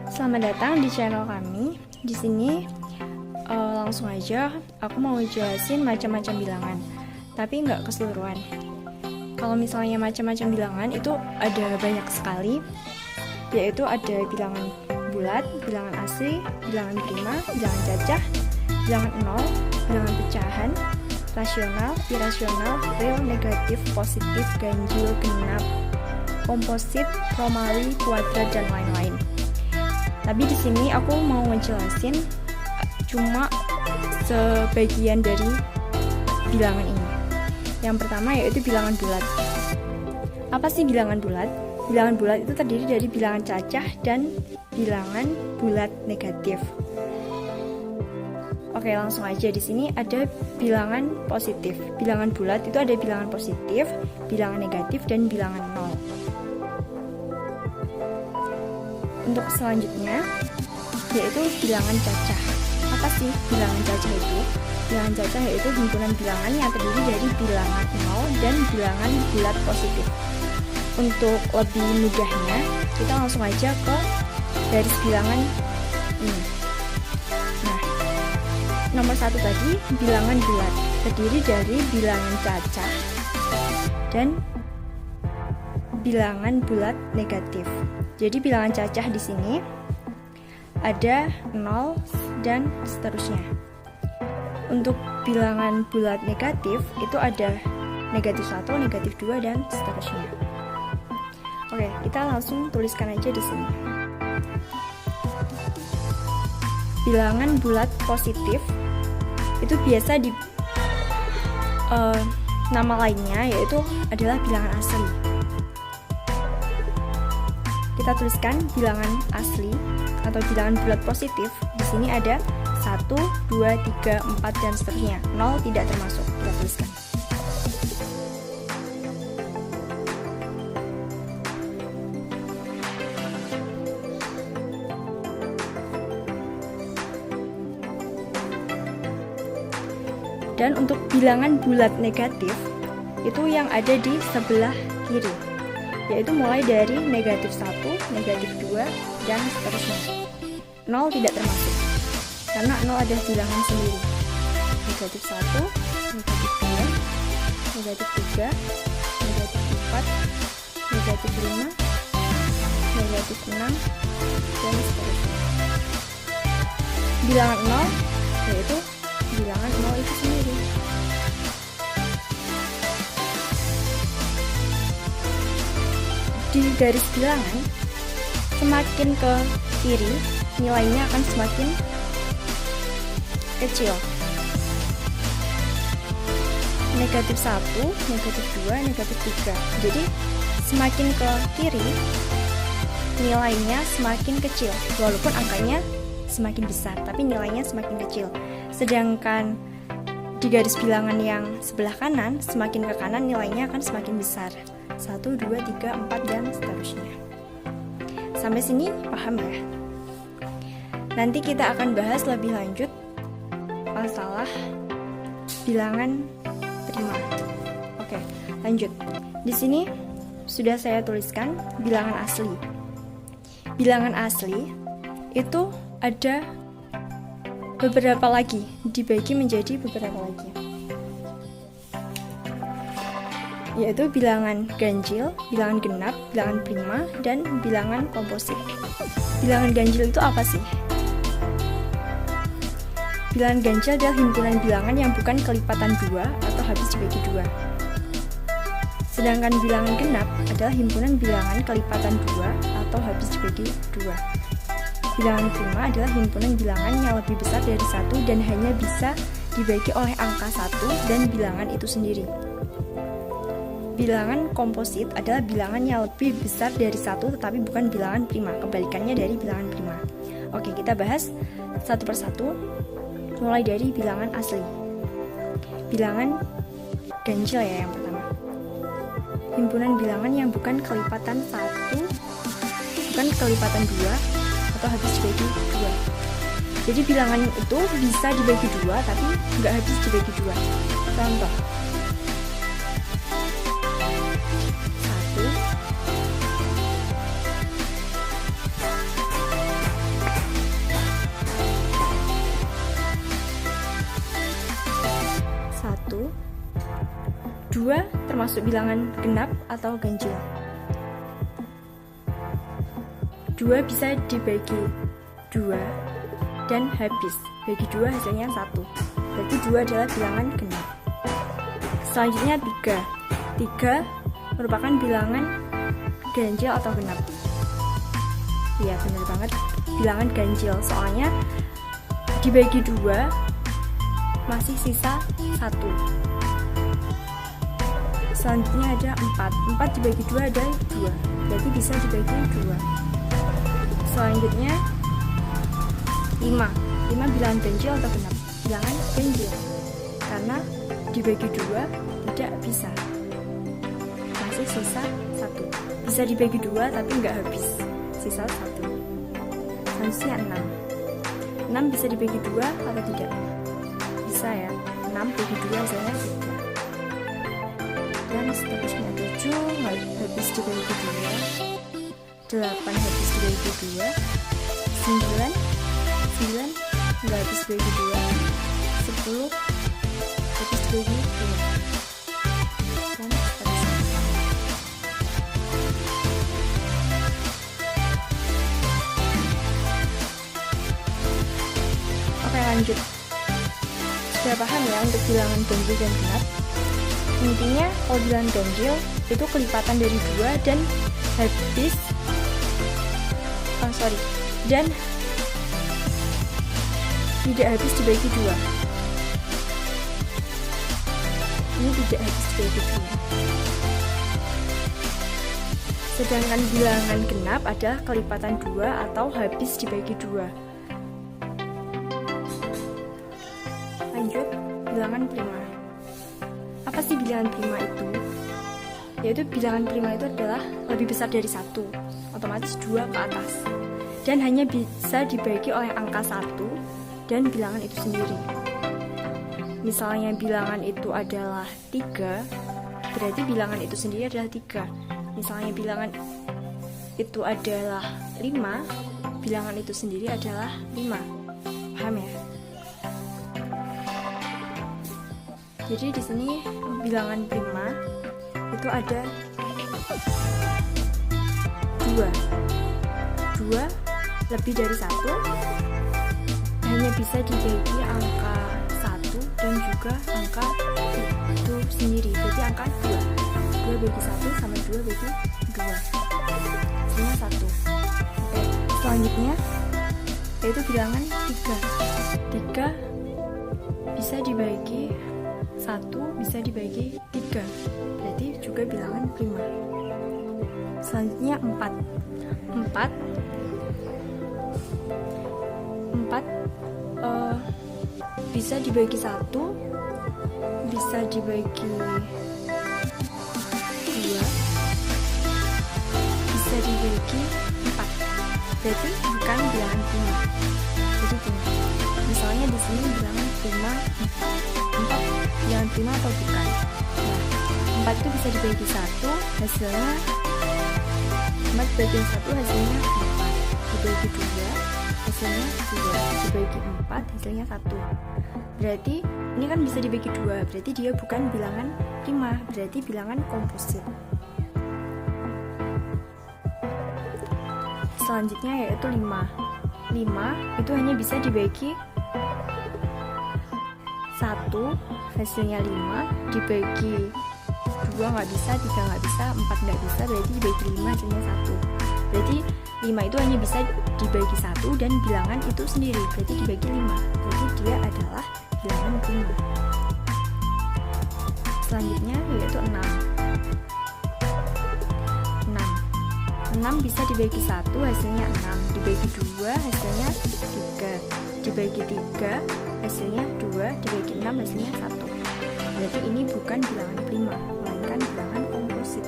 Selamat datang di channel kami. Di sini langsung aja aku mau jelasin macam-macam bilangan, tapi nggak keseluruhan. Kalau misalnya macam-macam bilangan itu ada banyak sekali, yaitu ada bilangan bulat, bilangan asli, bilangan prima, bilangan cacah, bilangan nol, bilangan pecahan, rasional, irasional, real, negatif, positif, ganjil, genap, komposit, romawi, kuadrat, dan lain-lain. Tapi di sini aku mau ngejelasin cuma sebagian dari bilangan ini. Yang pertama yaitu bilangan bulat. Apa sih bilangan bulat? Bilangan bulat itu terdiri dari bilangan cacah dan bilangan bulat negatif. Oke, langsung aja. Di sini ada bilangan positif. Bilangan bulat itu ada bilangan positif, bilangan negatif, dan bilangan nol. Untuk selanjutnya yaitu bilangan cacah. Apa sih bilangan cacah itu? Bilangan cacah yaitu himpunan bilangan yang terdiri dari bilangan nol dan bilangan bulat positif. Untuk lebih mudahnya, kita langsung aja ke garis bilangan ini. Nah, nomor 1 tadi bilangan bulat terdiri dari bilangan cacah dan bilangan bulat negatif. Jadi bilangan cacah di sini ada 0 dan seterusnya. Untuk bilangan bulat negatif itu ada negatif 1, negatif 2, dan seterusnya. Oke, kita langsung tuliskan aja di sini. Bilangan bulat positif itu biasa di nama lainnya yaitu adalah bilangan asli. Kita tuliskan bilangan asli atau bilangan bulat positif. Di sini ada 1, 2, 3, 4, dan seterusnya. 0 tidak termasuk. Kita tuliskan. Dan untuk bilangan bulat negatif itu yang ada di sebelah kiri, yaitu mulai dari negatif 1, negatif 2, dan seterusnya. 0 tidak termasuk, karena 0 ada bilangan sendiri. Negatif 1, negatif 2, negatif 3, negatif 4, negatif 5, negatif 6, dan seterusnya. Bilangan 0 yaitu bilangan 0 itu sendiri. Di garis bilangan, semakin ke kiri, nilainya akan semakin kecil. Negatif 1, negatif 2, negatif 3. Jadi, semakin ke kiri, nilainya semakin kecil. Walaupun angkanya semakin besar, tapi nilainya semakin kecil. Sedangkan di garis bilangan yang sebelah kanan, semakin ke kanan nilainya akan semakin besar. 1, 2, 3, 4, dan seterusnya. Sampai sini paham ya? Nanti kita akan bahas lebih lanjut masalah bilangan prima. Oke, lanjut. Di sini sudah saya tuliskan bilangan asli. Bilangan asli itu ada beberapa lagi, dibagi menjadi beberapa lagi, yaitu bilangan ganjil, bilangan genap, bilangan prima, dan bilangan komposit. Bilangan ganjil itu apa sih? Bilangan ganjil adalah himpunan bilangan yang bukan kelipatan 2 atau habis dibagi 2. Sedangkan bilangan genap adalah himpunan bilangan kelipatan 2 atau habis dibagi 2. Bilangan prima adalah himpunan bilangan yang lebih besar dari 1 dan hanya bisa dibagi oleh angka 1 dan bilangan itu sendiri. Bilangan komposit adalah bilangan yang lebih besar dari 1 tetapi bukan bilangan prima, kebalikannya dari bilangan prima. Oke, kita bahas satu persatu, mulai dari bilangan asli. Bilangan ganjil ya yang pertama. Himpunan bilangan yang bukan kelipatan 1, bukan kelipatan 2, atau habis dibagi 2. Jadi bilangan itu bisa dibagi 2 tapi nggak habis dibagi 2. Contoh 1, termasuk bilangan genap atau ganjil. 2 bisa dibagi 2 dan habis. Bagi 2 hasilnya 1. Berarti 2 adalah bilangan genap. Selanjutnya 3. 3 merupakan bilangan ganjil atau genap. Iya, benar banget, bilangan ganjil. Soalnya dibagi 2 masih sisa 1. Selanjutnya ada 4. 4 dibagi 2 ada 2. Berarti bisa dibagi 2. Selanjutnya 5. 5 bilangan ganjil atau genap? Bilangan ganjil. Karena dibagi 2 tidak bisa. Masih sisa 1. Bisa dibagi 2 tapi nggak habis. Sisa 1. Selanjutnya 6. 6 bisa dibagi 2 atau tidak? Bisa ya. 6 bagi 2 hasilnya 3. Dan seterusnya 7 nggak habis dibagi 2. 8 habis dibagi 2. 9 nggak habis dibagi 2. 10 habis dibagi 2. Dan seterusnya. Oke, lanjut. Sudah paham ya untuk bilangan ganjil dan genap? Intinya kalau bilangan ganjil itu kelipatan dari 2 dan habis dan tidak habis dibagi 2. Ini tidak habis dibagi 2. Sedangkan bilangan genap adalah kelipatan 2 atau habis dibagi 2. Lanjut, bilangan prima. Apa sih bilangan prima itu? Yaitu bilangan prima itu adalah lebih besar dari 1, otomatis 2 ke atas, dan hanya bisa dibagi oleh angka 1 dan bilangan itu sendiri. Misalnya bilangan itu adalah 3, berarti bilangan itu sendiri adalah 3. Misalnya bilangan itu adalah 5, bilangan itu sendiri adalah 5. Paham ya? Jadi di sini bilangan prima itu ada 2 lebih dari 1 hanya bisa dibagi angka 1 dan juga angka itu sendiri. Jadi angka 2 bagi 1 sama 2 bagi 2, hasilnya 1. Oke, selanjutnya yaitu bilangan 3 bisa dibagi 1, bisa dibagi 3, berarti juga bilangan prima. Selanjutnya 4 bisa dibagi 1, bisa dibagi 2, bisa dibagi 4, berarti bukan bilangan prima. Jadi gini, misalnya di sini bilangan prima 4 bilangan prima atau bukan. Nah, 4 itu bisa dibagi 1, hasilnya 4 bagi 1 hasilnya 4, dibagi 2 hasilnya 2, dibagi 4 hasilnya 1. Berarti ini kan bisa dibagi 2, berarti dia bukan bilangan prima, berarti bilangan komposit. Selanjutnya yaitu 5 itu hanya bisa dibagi 1, hasilnya 5, dibagi 2 nggak bisa, 3 nggak bisa, 4 nggak bisa, berarti dibagi 5 hasilnya 1. Berarti 5 itu hanya bisa dibagi 1 dan bilangan itu sendiri, berarti dibagi 5, berarti dia adalah bilangan prima. Selanjutnya yaitu 6 bisa dibagi 1 hasilnya 6, dibagi 2 hasilnya 3, dibagi 3 hasilnya 2, dibagi 6 hasilnya 1. Berarti ini bukan bilangan prima, melainkan bilangan komposit.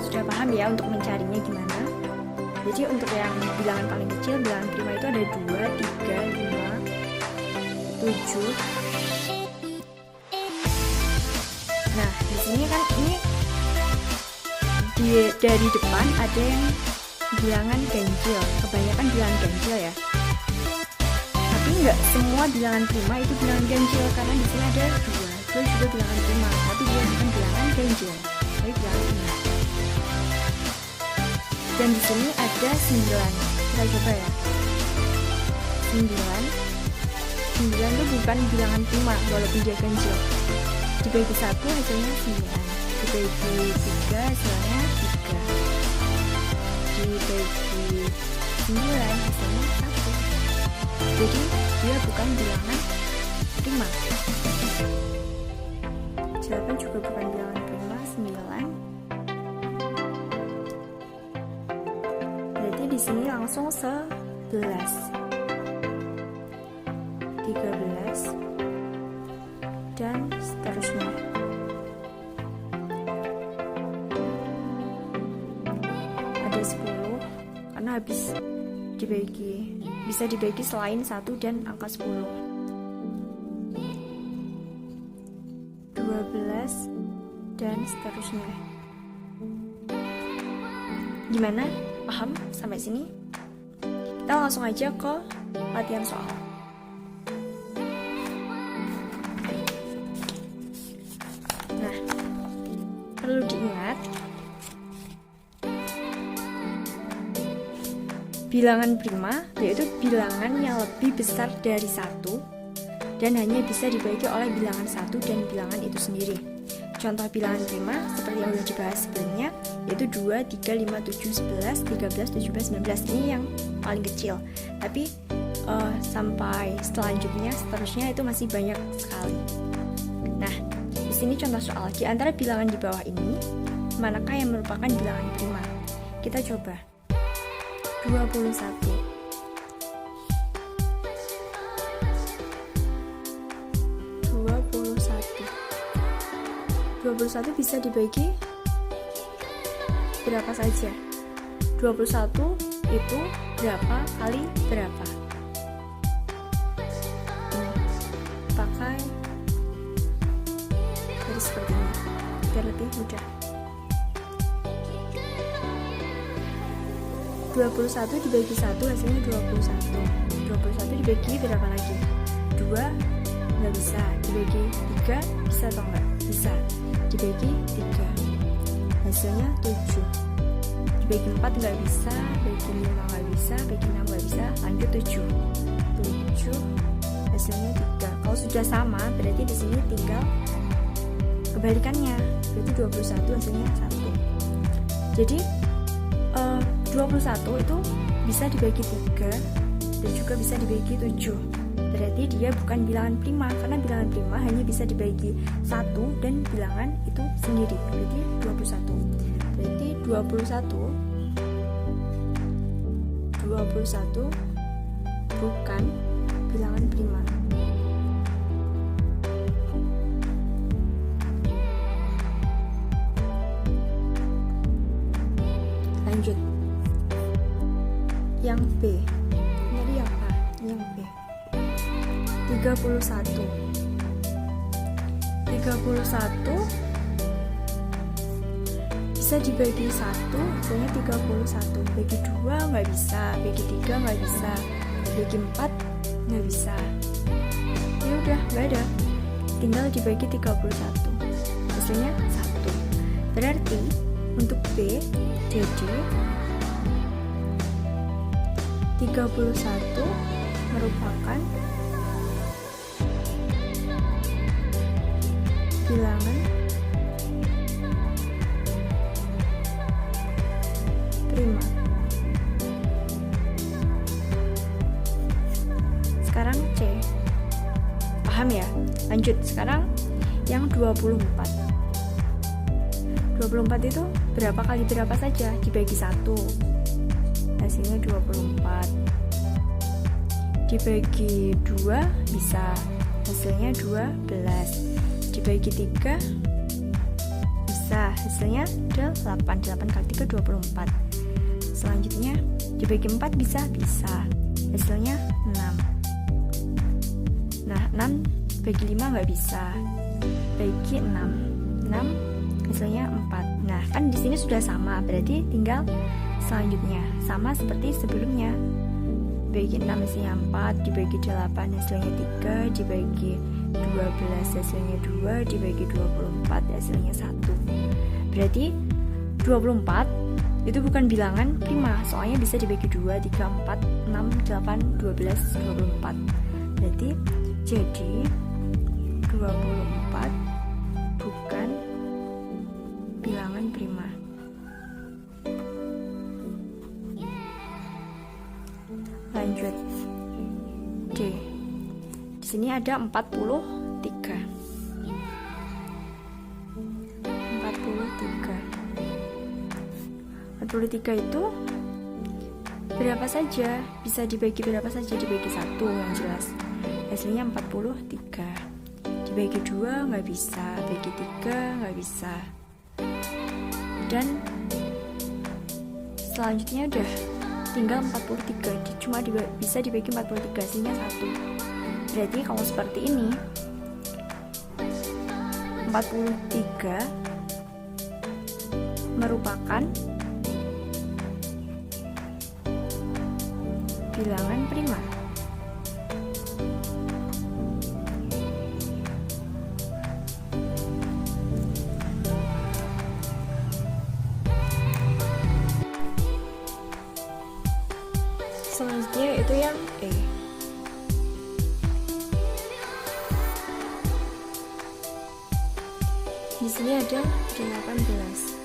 Sudah paham ya untuk mencarinya gimana? Jadi untuk yang bilangan paling kecil, bilangan prima itu ada 2, 3, 5, 7. Nah, di sini kan ini dari depan ada yang bilangan ganjil, kebanyakan bilangan ganjil ya. Tapi nggak semua bilangan prima itu bilangan ganjil, karena di sini ada 2 juga bilangan prima, tapi dia bukan bilangan ganjil, tapi bilangan prima. Dan di sini ada 9. Kita coba ya. 9 itu bukan bilangan prima walaupun dia ganjil. Dibagi 1 hasilnya 9. Dibagi 3 hasilnya 3. Dibagi 9 hasilnya 1. Jadi dia bukan bilangan prima. 8 juga bukan bilangan prima. 9. Berarti di sini langsung 11. 13 dan seterusnya. Ada 10 karena habis bisa dibagi selain 1 dan angka 10. 12 dan seterusnya. Gimana? Paham sampai sini? Kita langsung aja ke latihan soal. Nah, perlu diingat, bilangan prima yaitu bilangan yang lebih besar dari 1 dan hanya bisa dibagi oleh bilangan 1 dan bilangan itu sendiri. Contoh bilangan prima seperti yang sudah dibahas sebelumnya yaitu 2, 3, 5, 7, 11, 13, 17, 19. Ini yang paling kecil. Tapi sampai seterusnya itu masih banyak sekali. Nah, di sini contoh soal. Di antara bilangan di bawah ini, manakah yang merupakan bilangan prima? Kita coba. 21. 21 bisa dibagi berapa saja? 21 itu berapa kali berapa? Pakai garis seperti ini biar lebih mudah. 21 dibagi 1 hasilnya 21. 21 dibagi berapa lagi? 2 nggak bisa. Dibagi 3 bisa atau enggak? Bisa. Dibagi 3 hasilnya 7. Dibagi 4 nggak bisa. Bagi 5 nggak bisa. Bagi 6 nggak bisa. Lanjut 7 hasilnya 3. Kalau sudah sama berarti di sini tinggal kebalikannya, berarti 21 hasilnya 1. Jadi 21 itu bisa dibagi 3 dan juga bisa dibagi 7. Berarti dia bukan bilangan prima, karena bilangan prima hanya bisa dibagi 1 dan bilangan itu sendiri. Berarti 21. Berarti 21 bukan bilangan prima. Lanjut. Yang B. Jadi apa? Yang B. 31 bisa dibagi 1, hasilnya 31. Bagi 2 nggak bisa, bagi 3 nggak bisa, bagi 4 nggak bisa. Ya udah, nggak ada. Tinggal dibagi 31. Hasilnya 1. Berarti untuk B jadi 31 merupakan bilangan prima. Sekarang C. Paham ya? Lanjut. Sekarang yang 24. 24 itu berapa kali berapa saja? Dibagi 1. Hasilnya 24. Dibagi 2 bisa. Hasilnya 12. Dibagi 3 bisa, hasilnya 8. 8 kali 3 24. Selanjutnya dibagi 4 bisa, hasilnya 6. Nah, 6 bagi 5 nggak bisa, bagi 6 hasilnya 4. Nah, kan di sini sudah sama, berarti tinggal selanjutnya sama seperti sebelumnya. dibagi 6 hasilnya 4, dibagi 8 hasilnya 3, dibagi 12 hasilnya 2, dibagi 24 hasilnya 1. Berarti 24 itu bukan bilangan prima, soalnya bisa dibagi 2, 3, 4, 6, 8, 12, 24. Berarti jadi 24 bukan bilangan prima. Lanjut D. Di sini ada 43. 43 itu berapa saja? Bisa dibagi berapa saja? Dibagi 1 yang jelas. Hasilnya 43. Dibagi 2 nggak bisa, bagi 3 nggak bisa. Dan selanjutnya udah tinggal 43, cuma bisa dibagi 43, hasilnya 1. Berarti kalau seperti ini 43 merupakan bilangan prima. Selanjutnya itu yang E. Di sini ada 18.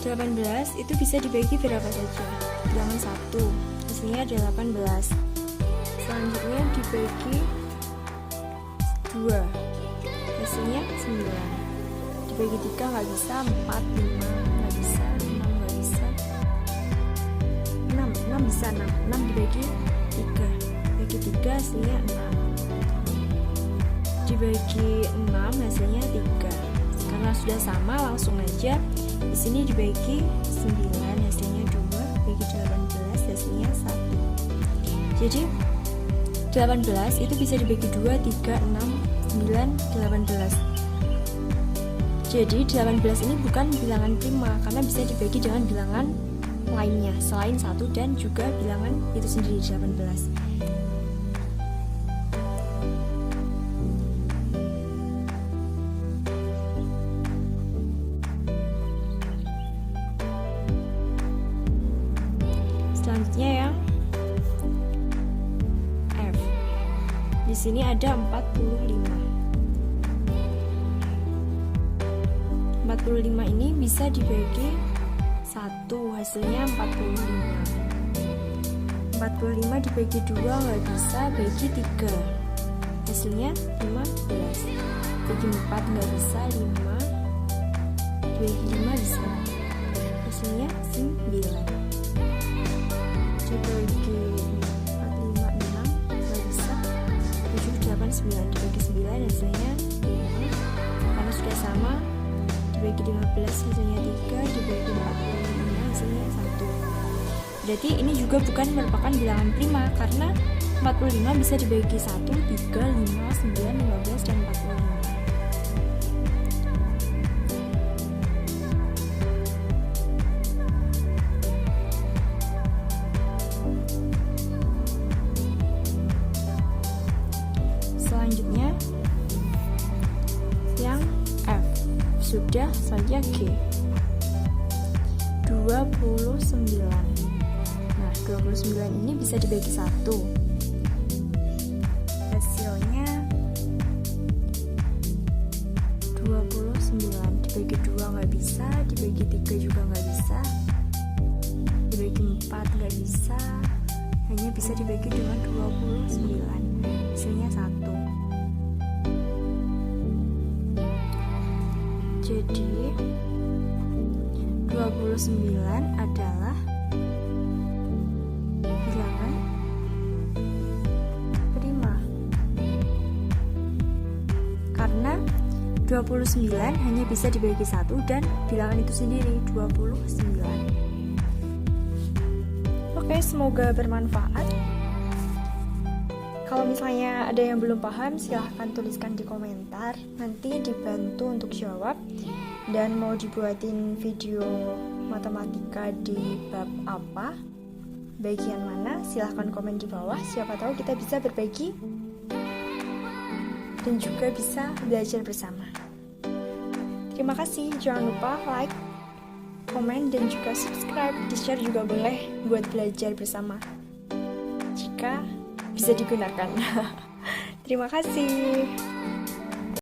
18 itu bisa dibagi berapa saja? Bilangan 1. Hasilnya 18. Selanjutnya dibagi 2. Hasilnya 9. Dibagi 3 nggak bisa, 4, 5 nggak bisa, 6 nggak bisa. 6 bisa, 6 dibagi 3. Bagi 3 hasilnya 6. Dibagi 6 hasilnya 3. Karena sudah sama, langsung aja di sini dibagi 9 hasilnya 2, bagi 18 hasilnya 1. Jadi 18 itu bisa dibagi 2, 3, 6, 9, 18. Jadi 18 ini bukan bilangan prima karena bisa dibagi dengan bilangan lainnya selain 1 dan juga bilangan itu sendiri 18. Selanjutnya yang F. Di sini ada 45. 45 ini bisa dibagi 1, hasilnya 45. 45 dibagi 2 nggak bisa, bagi 3. Hasilnya 15. Bagi 4 nggak bisa, 5. Dibagi 5 bisa. Hasilnya 9. Dibagi 4, 5, 6 nggak bisa, 7, 8, 9. Dibagi 9 hasilnya 5. Karena sudah sama, dibagi 15 hasilnya 3, dibagi 45 hasilnya 1. Berarti ini juga bukan merupakan bilangan prima karena 45 bisa dibagi 1, 3, 5, 9, 15, dan 45. Selanjutnya yang F. Sudah, selanjutnya G. 29. Nah, 29 ini bisa dibagi 1. Hasilnya 29. Dibagi 2 nggak bisa, dibagi 3 juga nggak bisa, dibagi 4 nggak bisa, hanya bisa dibagi dengan 29. Hasilnya 1. Jadi 29 adalah bilangan prima karena 29 hanya bisa dibagi 1 dan bilangan itu sendiri 29. Oke, semoga bermanfaat. Kalau misalnya ada yang belum paham, silahkan tuliskan di komentar. Nanti dibantu untuk jawab. Dan mau dibuatin video matematika di bab apa, bagian mana, silahkan komen di bawah. Siapa tahu kita bisa berbagi dan juga bisa belajar bersama. Terima kasih, jangan lupa like, komen, dan juga subscribe. Di-share juga boleh buat belajar bersama jika bisa digunakan. Terima kasih.